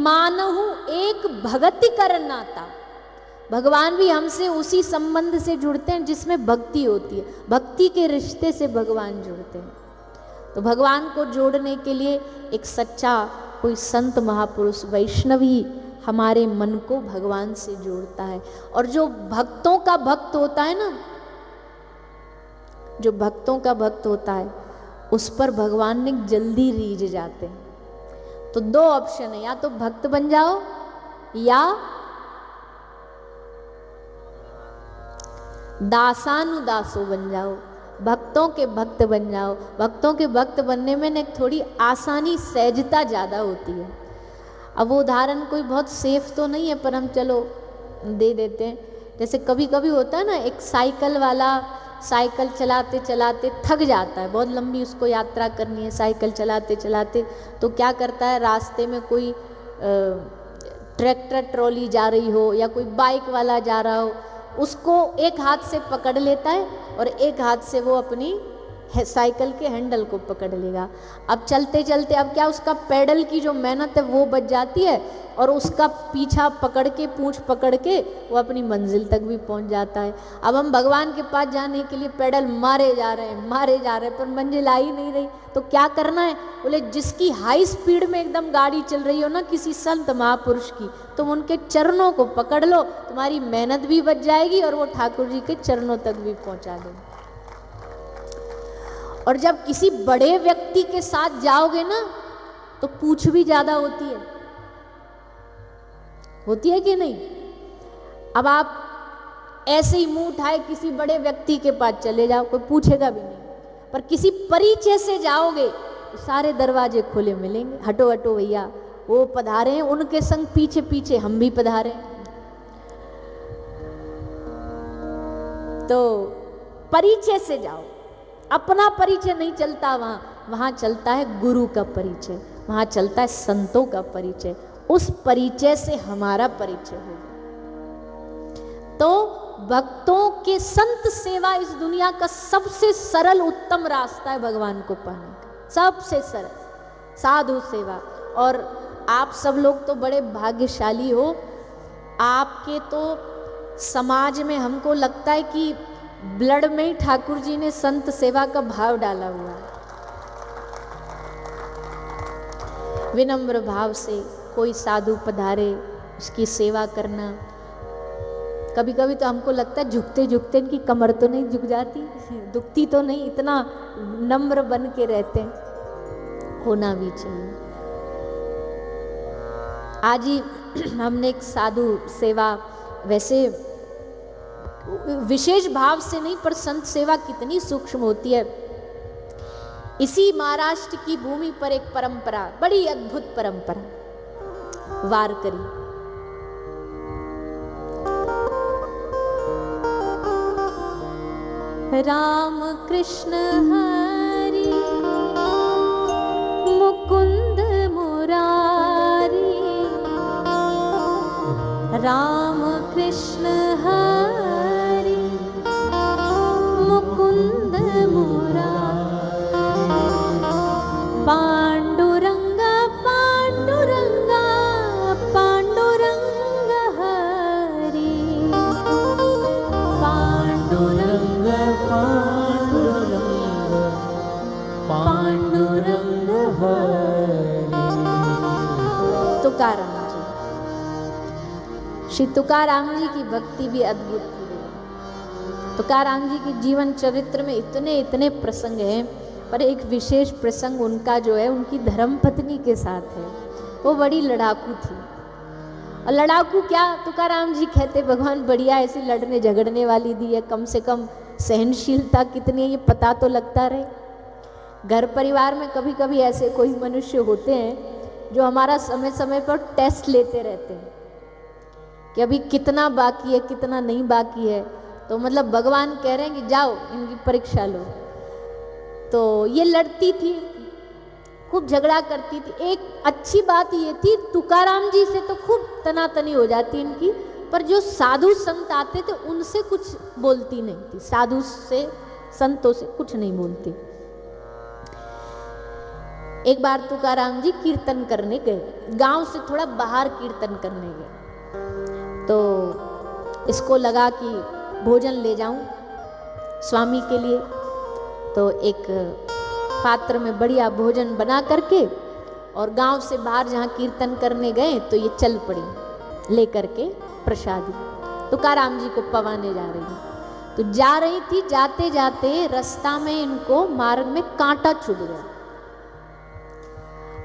मानहु एक भगति कर नाता। भगवान भी हमसे उसी संबंध से जुड़ते हैं जिसमें भक्ति होती है, भक्ति के रिश्ते से भगवान जुड़ते हैं। तो भगवान को जोड़ने के लिए एक सच्चा कोई संत महापुरुष वैष्णव ही हमारे मन को भगवान से जोड़ता है। और जो भक्तों का भक्त होता है ना, जो भक्तों का भक्त होता है उस पर भगवान ने जल्दी रीझ जाते हैं। तो दो ऑप्शन है, या तो भक्त बन जाओ या दासानुदासो बन जाओ, भक्तों के भक्त बन जाओ। भक्तों के भक्त बनने में न थोड़ी आसानी सहजता ज़्यादा होती है। अब वो उदाहरण कोई बहुत सेफ तो नहीं है पर हम चलो दे देते हैं। जैसे कभी कभी होता है ना, एक साइकिल वाला साइकिल चलाते चलाते थक जाता है, बहुत लंबी उसको यात्रा करनी है साइकिल चलाते चलाते, तो क्या करता है, रास्ते में कोई ट्रैक्टर ट्रॉली जा रही हो या कोई बाइक वाला जा रहा हो, उसको एक हाथ से पकड़ लेता है और एक हाथ से वो अपनी साइकिल के हैंडल को पकड़ लेगा। अब चलते चलते अब क्या, उसका पैडल की जो मेहनत है वो बच जाती है और उसका पीछा पकड़ के, पूंछ पकड़ के वो अपनी मंजिल तक भी पहुंच जाता है। अब हम भगवान के पास जाने के लिए पैडल मारे जा रहे हैं पर मंजिल आ ही नहीं रही। तो क्या करना है, बोले जिसकी हाई स्पीड में एकदम गाड़ी चल रही हो ना किसी संत महापुरुष की, तुम उनके चरणों को पकड़ लो, तुम्हारी मेहनत भी बच जाएगी और वो ठाकुर जी के चरणों तक भी पहुंचा देंगे। और जब किसी बड़े व्यक्ति के साथ जाओगे ना तो पूछ भी ज्यादा होती है कि नहीं। अब आप ऐसे ही मुंह उठाए किसी बड़े व्यक्ति के पास चले जाओ, कोई पूछेगा भी नहीं, पर किसी परिचय से जाओगे तो सारे दरवाजे खुले मिलेंगे, हटो हटो भैया वो पधारे हैं, उनके संग पीछे पीछे हम भी पधारे। तो परिचय से जाओ, अपना परिचय नहीं चलता वहां चलता है गुरु का परिचय, वहां चलता है संतों का परिचय, उस परिचय से हमारा परिचय होगा। तो भक्तों के संत सेवा इस दुनिया का सबसे सरल उत्तम रास्ता है भगवान को पाने का, सबसे सरल साधु सेवा। और आप सब लोग तो बड़े भाग्यशाली हो, आपके तो समाज में हमको लगता है कि ब्लड में ही ठाकुर जी ने संत सेवा का भाव डाला हुआ है। विनम्र भाव से कोई साधु पधारे उसकी सेवा करना, कभी कभी तो हमको लगता है झुकते झुकते इनकी कमर तो नहीं झुक जाती, दुखती तो नहीं, इतना नम्र बन के रहते हैं, होना भी चाहिए। आज ही हमने एक साधु सेवा, वैसे विशेष भाव से नहीं पर संत सेवा कितनी सूक्ष्म होती है। इसी महाराष्ट्र की भूमि पर एक परंपरा, बड़ी अद्भुत परंपरा, वारकरी। राम कृष्ण हरि मुकुंद मुरारी, राम कृष्ण हरि मुकुंद मुरारी, पांडुरंग पांडुरंग पांडुरंग हरि, पांडुरंग पांडुरंग पांडुरंग हरि। तुकाराम जी, श्री तुकाराम जी की भक्ति भी अद्भुत थी। तुकाराम जी के जीवन चरित्र में इतने इतने प्रसंग हैं, पर एक विशेष प्रसंग उनका जो है उनकी धर्मपत्नी के साथ है। वो बड़ी लड़ाकू थी, और लड़ाकू क्या, तुकाराम जी कहते भगवान बढ़िया ऐसे लड़ने झगड़ने वाली दी है, कम से कम सहनशीलता कितनी है ये पता तो लगता रहे। घर परिवार में कभी कभी ऐसे कोई मनुष्य होते हैं जो हमारा समय समय पर टेस्ट लेते रहते हैं कि अभी कितना बाकी है कितना नहीं बाकी है। तो मतलब भगवान कह रहे हैं कि जाओ इनकी परीक्षा लो। तो ये लड़ती थी, खूब झगड़ा करती थी। एक अच्छी बात ये थी, तुकाराम जी से तो खूब तनातनी हो जाती इनकी, पर जो साधु संत आते थे उनसे कुछ बोलती नहीं थी, साधु से संतों से कुछ नहीं बोलती। एक बार तुकाराम जी कीर्तन करने गए, गांव से थोड़ा बाहर कीर्तन करने गए। तो इसको लगा कि भोजन ले जाऊं स्वामी के लिए, तो एक पात्र में बढ़िया भोजन बना करके और गांव से बाहर जहाँ कीर्तन करने गए तो ये चल पड़ी लेकर के प्रसादी, तुकाराम जी को पवाने जा रही। तो जा रही थी, जाते जाते रास्ता में इनको मार्ग में कांटा चुभ गया।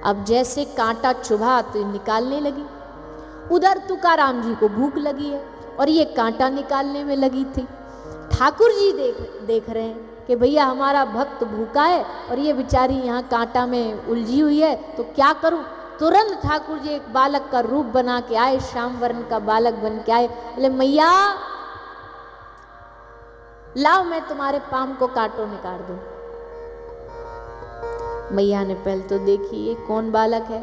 अब जैसे कांटा चुभा तो निकालने लगी, उधर तुकाराम जी को भूख लगी है और ये कांटा निकालने में लगी थी। ठाकुर जी देख रहे हैं कि भैया हमारा भक्त भूखा है और ये बेचारी यहाँ कांटा में उलझी हुई है, तो क्या करूं। तुरंत ठाकुर जी एक बालक का रूप बना के आए, श्याम वर्ण का बालक बन के आए, बोले मैया लाओ मैं तुम्हारे पाम को कांटों में काट दूं। मैया ने पहले तो देखी ये कौन बालक है,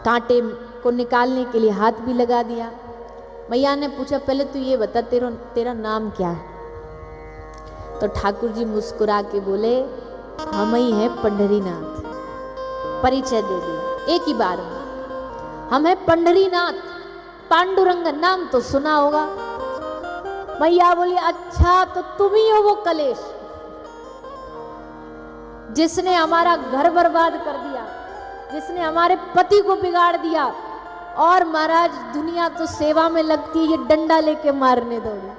कांटे को निकालने के लिए हाथ भी लगा दिया। मैया ने पूछा पहले तू ये बता तेरा नाम क्या है। तो ठाकुर जी मुस्कुरा के बोले हम ही हैं पंढरीनाथ। परिचय दे दिया एक ही बार में, हम हैं पंढरीनाथ, पांडुरंग नाम तो सुना होगा। मैया बोली अच्छा तो तुम ही हो वो कलेश जिसने हमारा घर बर्बाद कर दिया, जिसने हमारे पति को बिगाड़ दिया, और महाराज दुनिया तो सेवा में लगती है, ये डंडा लेके मारने दौड़ी।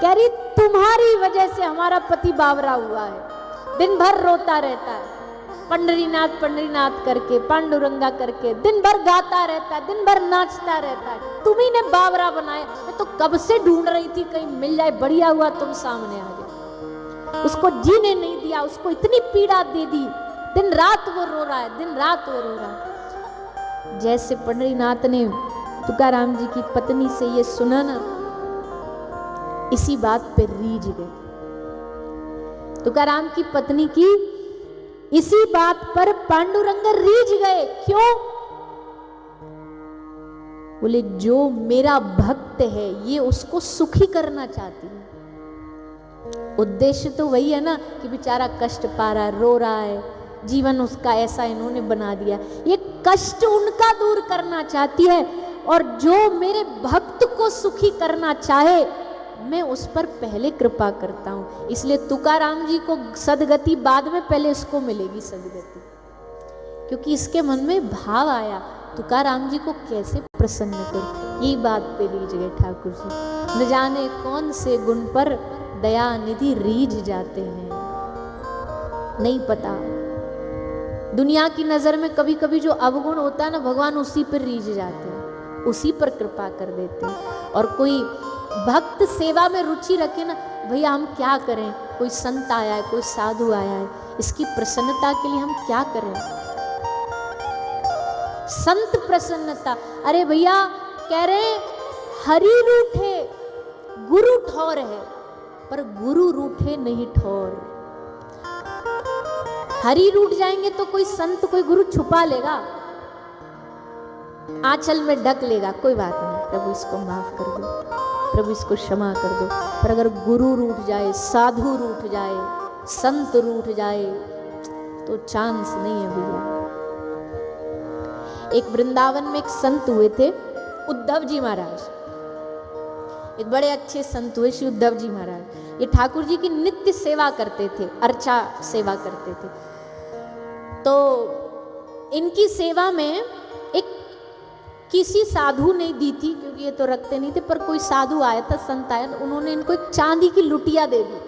कह रही तुम्हारी वजह से हमारा पति बावरा हुआ है, दिन भर रोता रहता है, पंढरीनाथ पंढरीनाथ करके, पांडुरंगा करके दिन भर गाता रहता है, दिन भर नाचता रहता है, तुम्ही ने बावरा बनाया। मैं तो कब से ढूंढ रही थी कहीं मिल जाए, बढ़िया हुआ तुम सामने आ गए। उसको जीने नहीं दिया, उसको इतनी पीड़ा दे दी, दिन रात वो रो रहा है, दिन रात वो रो रहा है। जैसे पंढरीनाथ ने तुकाराम जी की पत्नी से ये सुना ना, इसी बात पे रीझ गए। तुकाराम की पत्नी की इसी बात पर पांडुरंग रीझ गए। क्यों? बोले जो मेरा भक्त है ये उसको सुखी करना चाहती है। उद्देश्य तो वही है ना कि बेचारा कष्ट पा रहा है, रो रहा है, जीवन उसका ऐसा इन्होंने बना दिया, ये कष्ट उनका दूर करना चाहती है। और जो मेरे भक्त को सुखी करना चाहे मैं उस पर पहले कृपा करता हूं। इसलिए तुकाराम जी को सदगति बाद में, पहले उसको मिलेगी सदगति, क्योंकि इसके मन में भाव आया तुकाराम जी को कैसे प्रसन्न करूं। यही बात पे रीझ गए ठाकुर जी। न जाने कौन से गुण पर दया निधि रीझ जाते हैं, नहीं पता। दुनिया की नजर में कभी कभी जो अवगुण होता है ना, भगवान उसी पर रीझ जाते हैं, उसी पर कृपा कर देते हैं। और कोई भक्त सेवा में रुचि रखे ना, भैया हम क्या करें, कोई संत आया है, कोई साधु आया है, इसकी प्रसन्नता के लिए हम क्या करें। संत प्रसन्नता, अरे भैया कह रहे हरि रूठे गुरु ठौर है, पर गुरु रूठे नहीं ठौर। हरि रूठ जाएंगे तो कोई संत कोई गुरु छुपा लेगा, आंचल में ढक लेगा, कोई बात नहीं, प्रभु इसको माफ कर दो, प्रभु इसको क्षमा कर दो। पर अगर गुरु रूठ जाए, साधु रूठ जाए, संत रूठ जाए तो चांस नहीं है भैया। एक वृंदावन में एक संत हुए थे, उद्धव जी महाराज, एक बड़े अच्छे संत हुए श्री उद्धव जी महाराज। ये ठाकुर जी की नित्य सेवा करते थे, अर्चा सेवा करते थे। तो इनकी सेवा में एक किसी साधु ने दी थी, क्योंकि ये तो रखते नहीं थे, पर कोई साधु आया था, संत आया, उन्होंने इनको एक चांदी की लुटिया दे दी।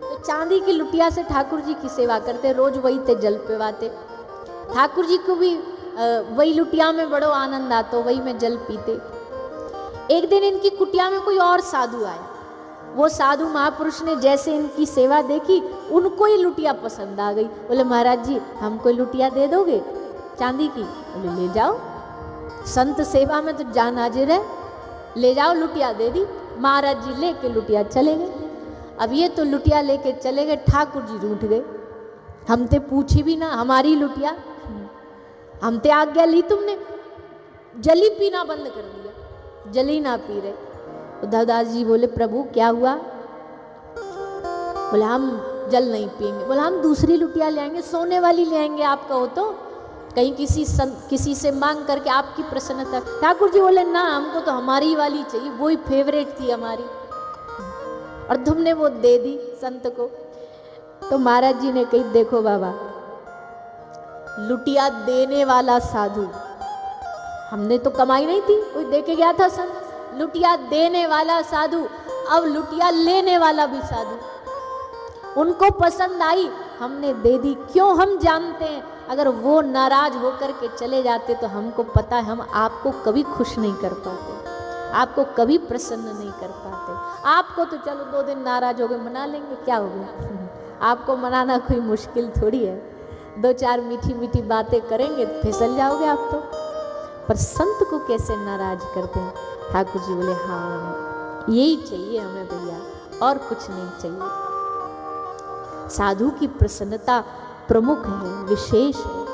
तो चांदी की लुटिया से ठाकुर जी की सेवा करते, रोज वही थे जल पिवाते। ठाकुर जी को भी वही लुटिया में बड़ो आनंद आता, वही में जल पीते। एक दिन इनकी कुटिया में कोई और साधु आया, वो साधु महापुरुष ने जैसे इनकी सेवा देखी, उनको ये लुटिया पसंद आ गई। बोले महाराज जी हमको लुटिया दे दोगे चांदी की? बोले ले जाओ, संत सेवा में तो जान हाजिर है, ले जाओ। लुटिया दे दी, महाराज जी लेके लुटिया चले गए। अब ये तो लुटिया लेके चले गए, ठाकुर जी रूठ गए, हम ते पूछी भी ना, हमारी लुटिया, हम ते आज्ञा ली तुमने, जली पीना बंद कर दिया, जली ना पी रहे। उद्धवदास जी बोले प्रभु क्या हुआ? बोले हम जल नहीं पिएंगे। बोला हम दूसरी लुटिया ले आएंगे, सोने वाली ले आएंगे, आप कहो तो। कहीं किसी से मांग करके आपकी प्रसन्नता। ठाकुर जी बोले ना, हमको तो हमारी वाली चाहिए, वही फेवरेट थी हमारी, और तुमने वो दे दी संत को। तो महाराज जी ने कही देखो बाबा, लुटिया देने वाला साधु, हमने तो कमाई नहीं थी, कोई दे के गया था संत। लुटिया देने वाला साधु, अब लुटिया लेने वाला भी साधु। उनको पसंद आई, हमने दे दी। क्यों? हम जानते हैं अगर वो नाराज होकर के चले जाते तो हमको पता है हम आपको कभी खुश नहीं कर पाते, आपको कभी प्रसन्न नहीं कर पाते। आपको तो चलो 2 दिन नाराज हो गए, मना लेंगे, क्या हो गया? आपको मनाना कोई मुश्किल थोड़ी है, 2-4 मीठी मीठी बातें करेंगे तो फिसल जाओगे आप तो। पर संत को कैसे नाराज करते हैं? ठाकुर जी बोले हाँ, यही चाहिए हमें भैया, और कुछ नहीं चाहिए। साधु की प्रसन्नता प्रमुख है, विशेष है।